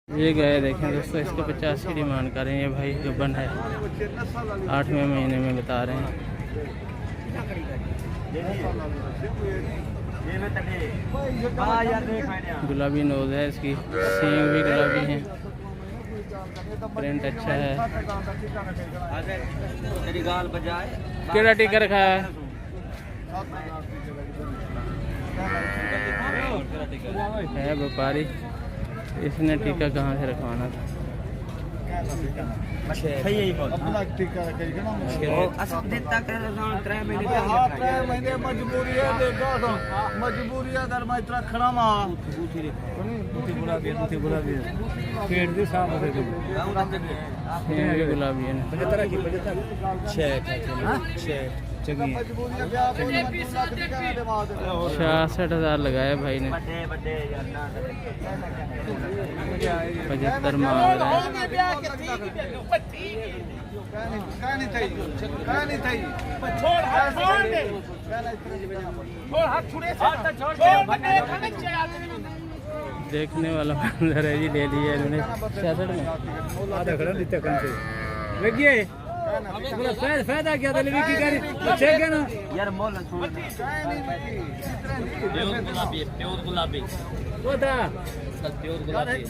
ये गए देखें दोस्तों, इसको 85 डिमांड कर रहे हैं। ये भाई गब्बन है, 8वें महीने में बता रहे हैं। गुलाबी नोज है इसकी, सींग भी गुलाबी है, प्रिंट अच्छा है। केड़ा टीका रखा है? व्यापारी, इसने टीका कहाँ से रखवाना था? मजबूरी है अगर मैं इतना खड़ा गुलाबी है। 66,000 लगाया भाई ने, 75 मांग रहा है। देखने वाला मंजर है जी, ले लिया इन्होंने 66 में। आधा खड़ा नहीं तक से लगिए फायदा क्या दे की गाड़ी अच्छे क्या ना यार मोल छोड़ प्योर गुलाबी वो था सर प्योर गुलाबी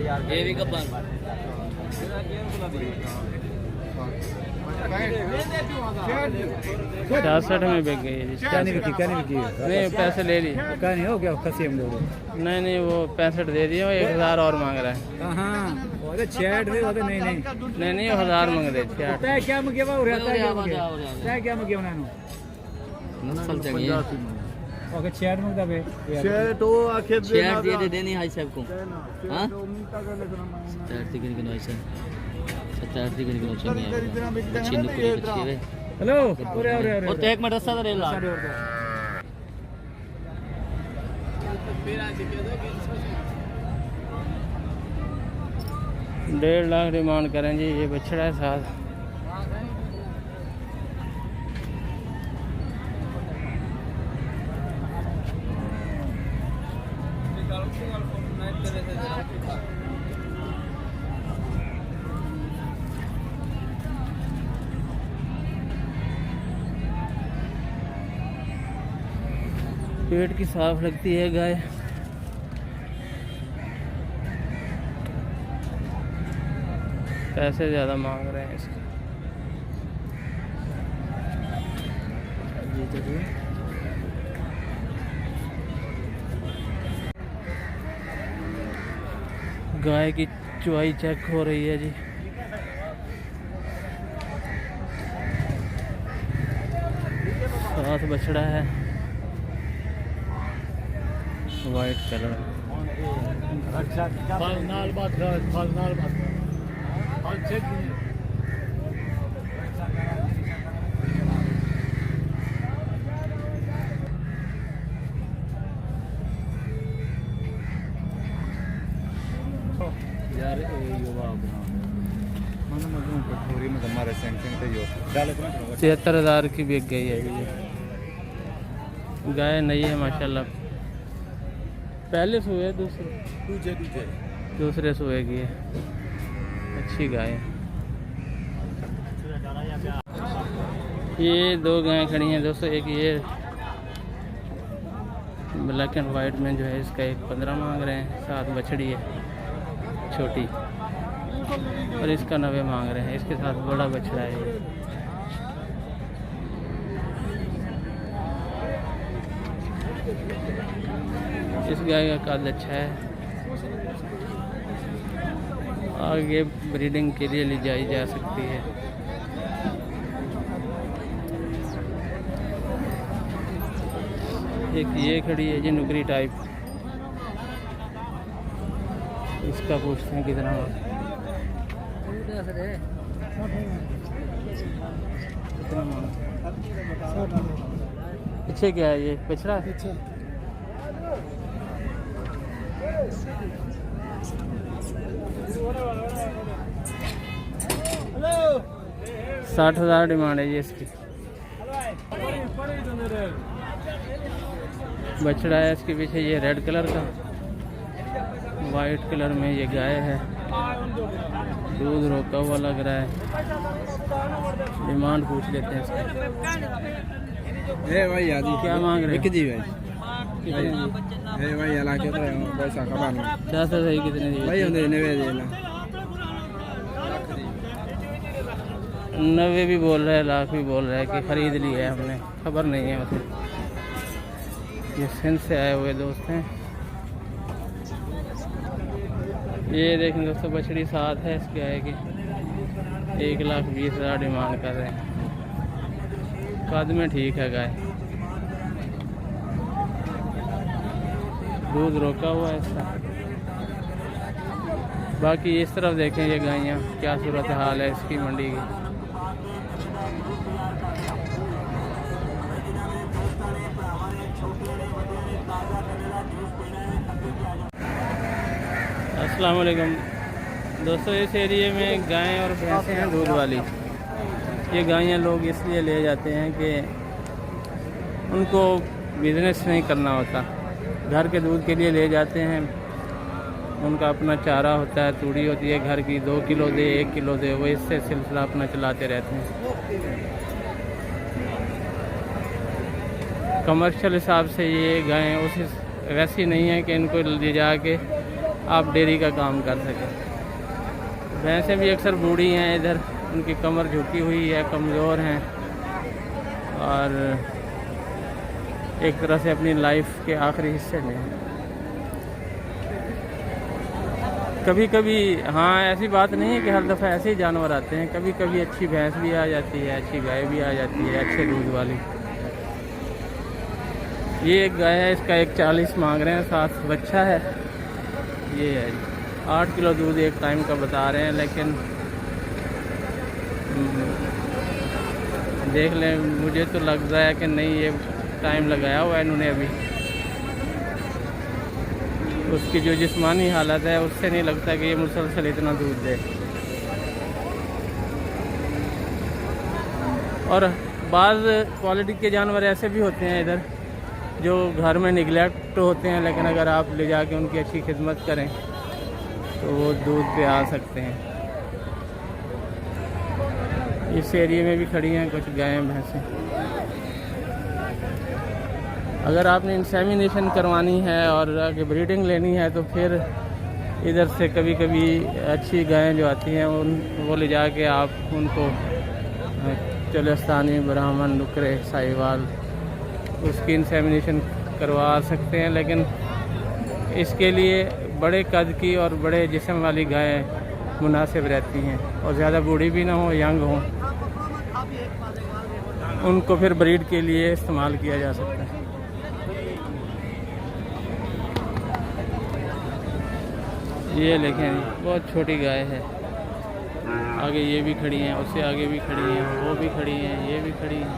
यार ये भी कब 66 में बिक गई है जी। क्या नहीं बिकी नहीं, पैसे ले लिए। क्या नहीं हो गया खसी हम लोग नहीं वो 65 दे दिए, वो 1000 और मांग रहा है। हाँ वो 66 नहीं 1000 मांग रहे। तय क्या मगे वो रहता है क्या मगे उन्होंने नस्ल चाहिए। ओके 66 मंगदा बे 66 तो आखिर दे देनी भाई साहब को। हां 67 की भाई साहब 67 की चाहिए। हेलो और तो एक मिनट रस्ता दे ला। 1.5 लाख डिमांड करें जी। ये बछड़ा है साथ। पेट की साफ लगती है गाय। पैसे ज़्यादा मांग रहे हैं इसके। गाय की चुवाई चेक हो रही है जी। साथ बछड़ा है, वाइट कलर। अच्छा फल नाल बात यार युवा कठोरी में हमारे सेंटिंग पे जो 73,000 की बिक गई है ये गाय। नहीं है माशाल्लाह। पहले सोए दूसरे सोए की है। अच्छी गाय है। ये 2 गायें खड़ी हैं दोस्तों। एक ये ब्लैक एंड वाइट में जो है, इसका एक 15 मांग रहे हैं। साथ बछड़ी है छोटी, और इसका 90 मांग रहे हैं। इसके साथ बड़ा बछड़ा है। इस गाय का कद अच्छा है, आगे ब्रीडिंग के लिए ले जाई जा सकती है। एक ये खड़ी है जी नुकरी टाइप। इसका पूछते हैं कितना। पीछे क्या है? ये पिछड़ा 60,000 डिमांड है जी इसकी। बछड़ा है इसके पीछे, ये रेड कलर का। वाइट कलर में ये गाय है, दूध रोका हुआ लग रहा है। डिमांड पूछ लेते हैं इसकी। भाई यादी क्या मांग रहे हैं? जी भाई कितने जी? भाई अला के पैसा कबान क्या सही कितने जी? भाई उन्हें 90 देना 90 भी बोल रहा है, लाख भी बोल रहा है कि ख़रीद लिया है हमने, खबर नहीं है उसे। ये सिंध से आए हुए दोस्त हैं। ये देखें दोस्तों, बछड़ी साथ है इसके आएगी। 1,20,000 डिमांड कर रहे हैं। कद में ठीक है गाय, दूध रोका हुआ है इसका। बाकी इस तरफ देखें ये गायें, क्या सूरत हाल है इसकी मंडी की। अस्सलाम वालेकुम दोस्तों, इस एरिए में गायें और भैंसें हैं दूध वाली। ये गायें लोग इसलिए ले जाते हैं कि उनको बिज़नेस नहीं करना होता, घर के दूध के लिए ले जाते हैं। उनका अपना चारा होता है, तूड़ी होती है घर की, 2 किलो दे 1 किलो दे, वो इससे सिलसिला अपना चलाते रहते हैं। कमर्शियल हिसाब से ये गायें उस वैसी नहीं है कि इनको ले जा के आप डेयरी का काम कर सकें। भैंसें भी अक्सर बूढ़ी हैं इधर, उनकी कमर झुकी हुई है, कमज़ोर हैं और एक तरह से अपनी लाइफ के आखिरी हिस्से में हैं। कभी कभी हाँ, ऐसी बात नहीं है कि हर दफ़ा ऐसे ही जानवर आते हैं, कभी कभी अच्छी भैंस भी आ जाती है, अच्छी गाय भी आ जाती है, अच्छे दूध वाली। ये एक गाय है, इसका 1,40 मांग रहे हैं, साथ बच्चा है। ये है 8 किलो दूध एक टाइम का बता रहे हैं, लेकिन देख लें, मुझे तो लग रहा है कि नहीं, ये टाइम लगाया हुआ है इन्होंने अभी। उसकी जो जिस्मानी हालत है उससे नहीं लगता कि ये मुसलसल इतना दूध दे। और बाज़ क्वालिटी के जानवर ऐसे भी होते हैं इधर जो घर में निगलेक्ट होते हैं, लेकिन अगर आप ले जाके उनकी अच्छी खिदमत करें तो वो दूध पे आ सकते हैं। इस एरिया में भी खड़ी हैं कुछ गायें भैंसें। अगर आपने इंसेमिनेशन करवानी है और आगे ब्रीडिंग लेनी है तो फिर इधर से कभी कभी अच्छी गायें जो आती हैं वो ले जाके आप उनको चलस्तानी, ब्राह्मण, नुकरे, साहिवाल, उसकी इंसेमिनेशन करवा सकते हैं। लेकिन इसके लिए बड़े कद की और बड़े जिस्म वाली गायें मुनासिब रहती हैं और ज़्यादा बूढ़ी भी ना हो, यंग हो, उनको फिर ब्रीड के लिए इस्तेमाल किया जा सकता है। ये देखें, बहुत छोटी गाय है। आगे ये भी खड़ी हैं, उससे आगे भी खड़ी हैं, वो भी खड़ी हैं, ये भी खड़ी हैं।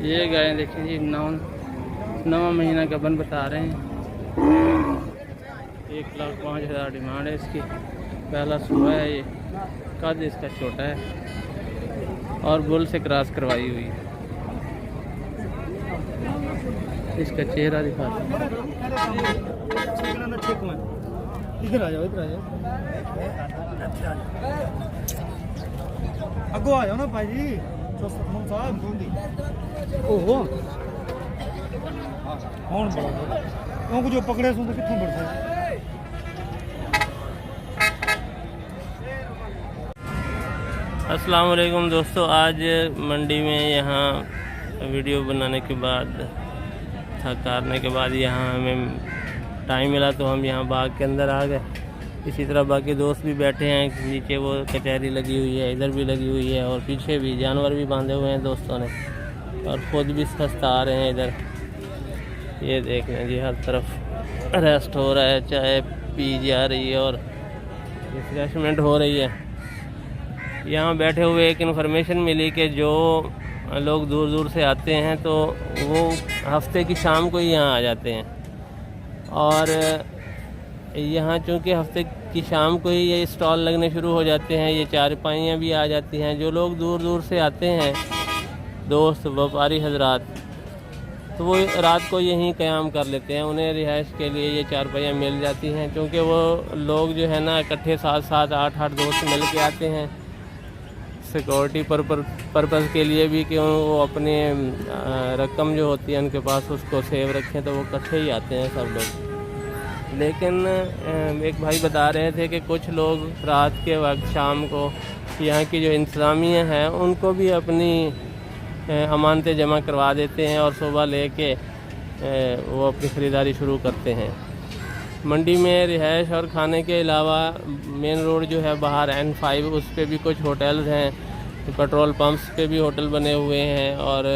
ये गायें देखें जी, 9वां महीना गबन बता रहे हैं। 1,05,000 डिमांड है इसकी। पहला सुबह है, ये कद इसका छोटा है और बुल से क्रॉस करवाई हुई है। इसका चेहरा दिखाते हैं। इधर आ जाओ, इधर आ जाओ, अगो आ जाओ ना भाई जी। ओहो कौन बड़ा क्योंकि जो पकड़े सो तो कितने बढ़ सकते। अस्सलाम वालेकुम दोस्तों, आज मंडी में यहाँ वीडियो बनाने के बाद, थक हारने के बाद यहाँ हमें टाइम मिला तो हम यहाँ बाग के अंदर आ गए। इसी तरह बाकी दोस्त भी बैठे हैं, नीचे वो कचहरी लगी हुई है, इधर भी लगी हुई है और पीछे भी जानवर भी बांधे हुए हैं दोस्तों ने, और ख़ुद भी सस्ता आ रहे हैं इधर। ये देख लें जी, हर तरफ रेस्ट हो रहा है, चाय पी जा रही है और रिफ्रेशमेंट हो रही है। यहाँ बैठे हुए एक इन्फॉर्मेशन मिली कि जो लोग दूर दूर से आते हैं तो वो हफ्ते की शाम को ही यहाँ आ जाते हैं, और यहाँ चूँकि हफ्ते कि शाम को ही ये स्टॉल लगने शुरू हो जाते हैं, ये चारपाइयाँ भी आ जाती हैं। जो लोग दूर दूर से आते हैं, दोस्त व्यापारी हजरात, तो वो रात को यहीं क़याम कर लेते हैं। उन्हें रिहाइश के लिए ये चारपाइयाँ मिल जाती हैं, क्योंकि वो लोग जो है ना इकट्ठे 7-7 8-8 दोस्त मिल के आते हैं सिक्योरिटी पर्पज़ के लिए भी, कि वो अपने रकम जो होती है उनके पास उसको सेव रखें, तो वो इकट्ठे ही आते हैं सब लोग। लेकिन एक भाई बता रहे थे कि कुछ लोग रात के वक्त शाम को यहाँ की जो इंतज़ामिया है उनको भी अपनी अमानतें जमा करवा देते हैं और सुबह लेके वो अपनी ख़रीदारी शुरू करते हैं। मंडी में रिहाइश और खाने के अलावा मेन रोड जो है बाहर N5, उस पे भी कुछ होटल्स हैं, पेट्रोल पंप्स पे भी होटल बने हुए हैं और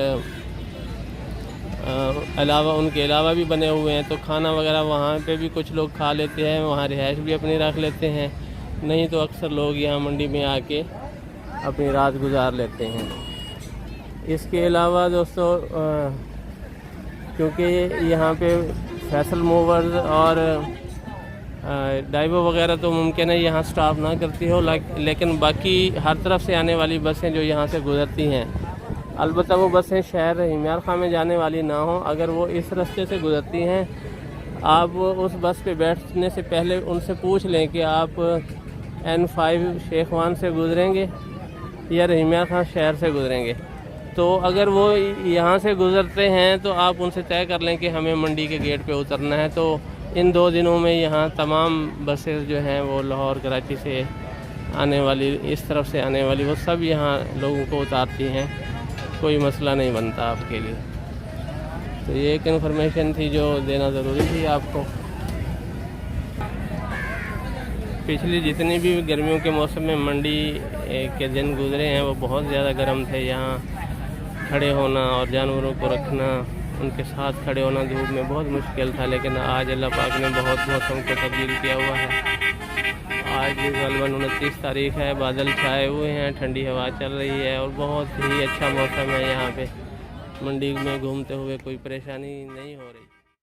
उनके अलावा भी बने हुए हैं। तो खाना वगैरह वहाँ पे भी कुछ लोग खा लेते हैं, वहाँ रिहाइश भी अपनी रख लेते हैं। नहीं तो अक्सर लोग यहाँ मंडी में आके अपनी रात गुजार लेते हैं। इसके अलावा दोस्तों क्योंकि यहाँ पे फैसल मूवर्स और डाइवो वगैरह तो मुमकिन है यहाँ स्टॉप ना करती हो, लेकिन बाकी हर तरफ से आने वाली बसें जो यहाँ से गुज़रती हैं, अलबत्ता वो बसें शहर रहीमियार खां में जाने वाली ना हो, अगर वो इस रास्ते से गुज़रती हैं, आप उस बस पे बैठने से पहले उनसे पूछ लें कि आप N5 शेखवान से गुज़रेंगे या रहीमियार खां शहर से गुज़रेंगे। तो अगर वो यहाँ से गुज़रते हैं तो आप उनसे तय कर लें कि हमें मंडी के गेट पे उतरना है। तो इन 2 दिनों में यहाँ तमाम बसेस जो हैं वो लाहौर कराची से आने वाली, इस तरफ से आने वाली, वो सब यहाँ लोगों को उतारती हैं। कोई मसला नहीं बनता आपके लिए। तो ये एक इन्फॉर्मेशन थी जो देना ज़रूरी थी आपको। पिछली जितनी भी गर्मियों के मौसम में मंडी के दिन गुज़रे हैं वो बहुत ज़्यादा गर्म थे। यहाँ खड़े होना और जानवरों को रखना, उनके साथ खड़े होना धूप में बहुत मुश्किल था। लेकिन आज अल्लाह पाक ने बहुत मौसम को तब्दील किया हुआ है। आज ग़ालिबन 29 तारीख़ है, बादल छाए हुए हैं, ठंडी हवा चल रही है और बहुत ही अच्छा मौसम है। यहाँ पे मंडी में घूमते हुए कोई परेशानी नहीं हो रही।